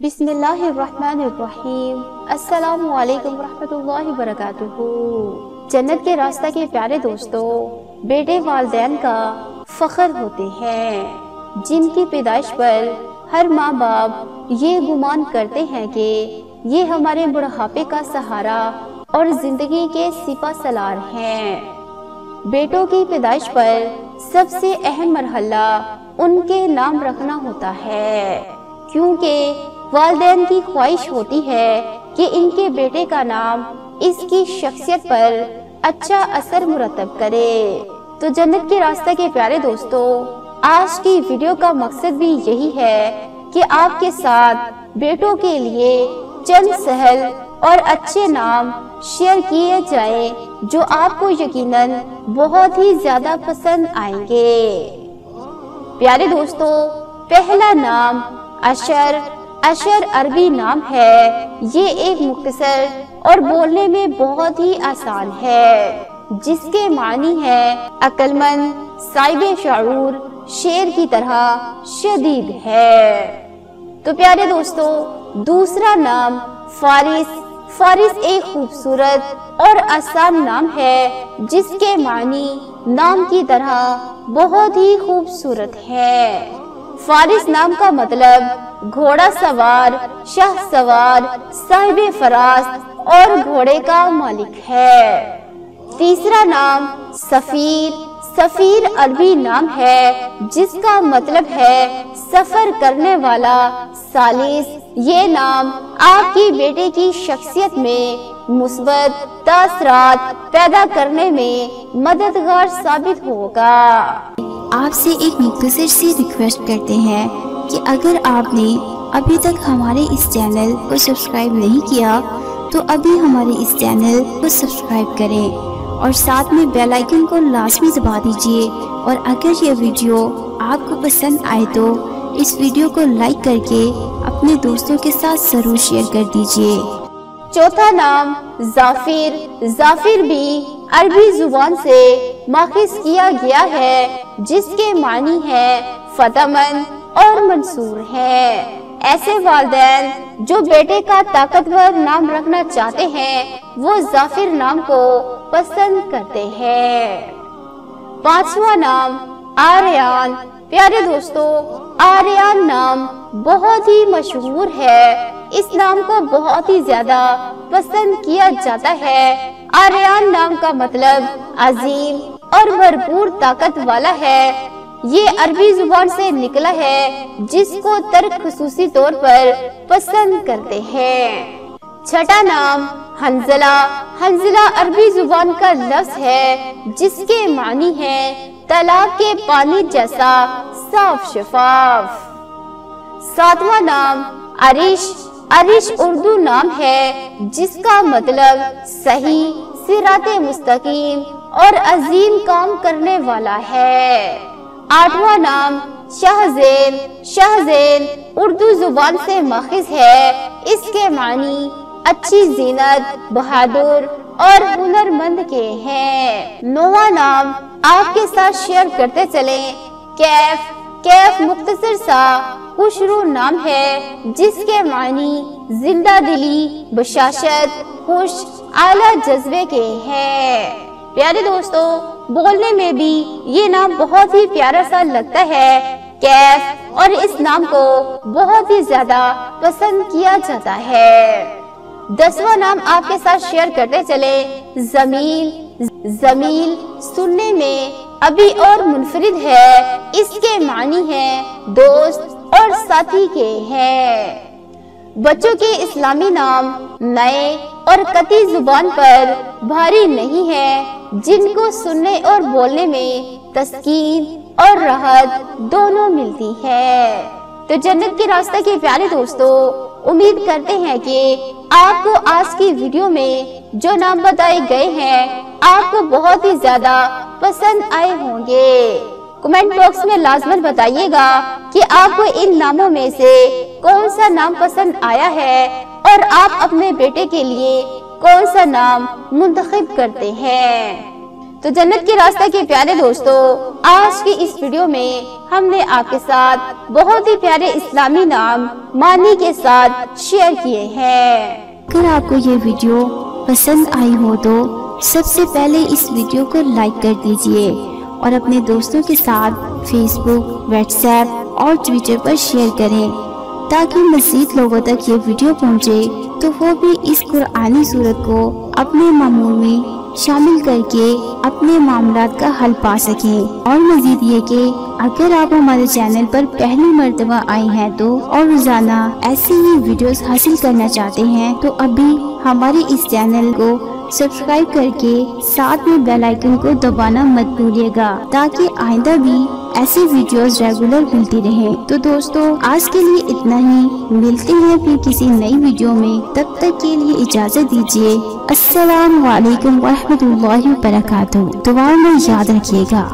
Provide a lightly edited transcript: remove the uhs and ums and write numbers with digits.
बिस्मिल्लाहिर्रहमानिर्रहीम। अस्सलामु अलैकुम रहमतुल्लाहि वबरकातुहू। जन्नत के रास्ता के प्यारे दोस्तों, बेटे वालिदैन का फख्र होते हैं, जिनकी पैदाइश पर हर माँ बाप ये गुमान करते हैं कि ये हमारे बुढ़ापे का सहारा और जिंदगी के सिपा सलार हैं। बेटों की पैदाइश पर सबसे अहम मरहला उनके नाम रखना होता है, क्योंकि वालिदैन की ख्वाहिश होती है कि इनके बेटे का नाम इसकी शख्सियत पर अच्छा असर मुरतब करे। तो जन्नत के रास्ते के प्यारे दोस्तों, आज की वीडियो का मकसद भी यही है कि आपके साथ बेटों के लिए चंद सहल और अच्छे नाम शेयर किए जाएं, जो आपको यकीनन बहुत ही ज्यादा पसंद आएंगे। प्यारे दोस्तों, पहला नाम अशर। अशर अरबी नाम है। ये एक मुख्तसर और बोलने में बहुत ही आसान है, जिसके मानी है अक्लमंद, साहिब शऊर, शेर की तरह शदीद है। तो प्यारे दोस्तों, दूसरा नाम फारिस। फारिस एक खूबसूरत और आसान नाम है, जिसके मानी नाम की तरह बहुत ही खूबसूरत है। फारिस नाम का मतलब घोड़ा सवार, शाह सवार, साहिब फरास और घोड़े का मालिक है। तीसरा नाम सफीर। सफीर अरबी नाम है, जिसका मतलब है सफर करने वाला, सालिस। ये नाम आपकी बेटे की शख्सियत में मुस्बत तासरात पैदा करने में मददगार साबित होगा। आपसे एक मुख्तसर सी रिक्वेस्ट करते हैं कि अगर आपने अभी तक हमारे इस चैनल को सब्सक्राइब नहीं किया तो अभी हमारे इस चैनल को सब्सक्राइब करें और साथ में बेल आइकन को लाजमी दबा दीजिए। और अगर ये वीडियो आपको पसंद आए तो इस वीडियो को लाइक करके अपने दोस्तों के साथ जरूर शेयर कर दीजिए। चौथा नाम जाफिर। जाफिर भी अरबी जुबान से माखिज किया गया है, जिसके मानी है फतहमंद और मंसूर है। ऐसे वालिदैन जो बेटे का ताकतवर नाम रखना चाहते हैं, वो जाफिर नाम को पसंद करते हैं। पांचवा नाम आर्यान। प्यारे दोस्तों, आर्यान नाम बहुत ही मशहूर है। इस नाम को बहुत ही ज्यादा पसंद किया जाता है। आर्यान नाम का मतलब अजीम और भरपूर ताकत वाला है। ये अरबी जुबान से निकला है, जिसको तर्क खुसूसी तौर पर पसंद करते हैं। छठा नाम हंजला। हंजला अरबी जुबान का लफ्ज है, जिसके मानी है तालाब के पानी जैसा साफ शफाफ। सातवां नाम अरिश। अरिश उर्दू नाम है, जिसका मतलब सही, सिराते मुस्तकीम और अजीम काम करने वाला है। आठवां नाम शाहज़ैन। शाहज़ैन उर्दू जुबान से माखिज है। इसके मानी अच्छी जीनत, बहादुर और हुनरमंद के हैं। नौवां नाम आपके साथ शेयर करते चले कैफ। कैफ मुख्तसर सा खुशरू नाम है, जिसके मानी जिंदा दिली, बशाशत, खुश, आला जज्बे के हैं। प्यारे दोस्तों, बोलने में भी ये नाम बहुत ही प्यारा सा लगता है कैफ, और इस नाम को बहुत ही ज्यादा पसंद किया जाता है। 10वां नाम आपके साथ शेयर करते चले जमील। जमील सुनने में अभी और मुनफरिद है। इसके मानी है दोस्त और साथी के हैं। बच्चों के इस्लामी नाम नए और कती जुबान पर भारी नहीं है, जिनको सुनने और बोलने में तस्कीन और राहत दोनों मिलती है। तो जन्नत के रास्ते के प्यारे दोस्तों, उम्मीद करते हैं कि आपको आज की वीडियो में जो नाम बताए गए हैं, आपको बहुत ही ज्यादा पसंद आए होंगे। कमेंट बॉक्स में लाजमन बताइएगा कि आपको इन नामों में से कौन सा नाम पसंद आया है और आप अपने बेटे के लिए कौन सा नाम मुंतखब करते हैं। تو جنت کے راستہ کے پیارے دوستوں، آج کی اس ویڈیو میں ہم نے آپ کے ساتھ بہت ہی پیارے اسلامی نام معنی کے ساتھ شیئر کیے ہیں۔ اگر آپ کو یہ ویڈیو پسند آئی ہو تو سب سے پہلے اس ویڈیو کو لائک کر دیجئے اور اپنے دوستوں کے ساتھ فیس بک، واٹس ایپ اور ٹویٹر پر شیئر کریں تاکہ مزید لوگوں تک یہ ویڈیو پہنچے تو وہ بھی اس قرآنی سورت کو اپنے معمول میں شامل کر کے اپنے معاملات کا حل پا سکیں۔ اور مزید یہ کہ اگر آپ ہمارے چینل پر پہلی مرتبہ آئے ہیں تو اور روزانہ ایسی ہی ویڈیوز حاصل کرنا چاہتے ہیں تو ابھی ہمارے اس چینل کو سبسکرائب کر کے ساتھ میں بیل آئیکن کو دبانا مت بھولیے گا تاکہ آئندہ بھی ایسی ویڈیوز ریگولر ملتی رہیں۔ تو دوستو آج کے لیے اتنا ہی، ملتے ہیں پھر کسی نئی ویڈیو میں، تب تک کے لیے اجازت دیجیے۔ السلام علیکم ورحمۃ اللہ وبرکاتہ۔ دعا میں یاد رکھیے گا۔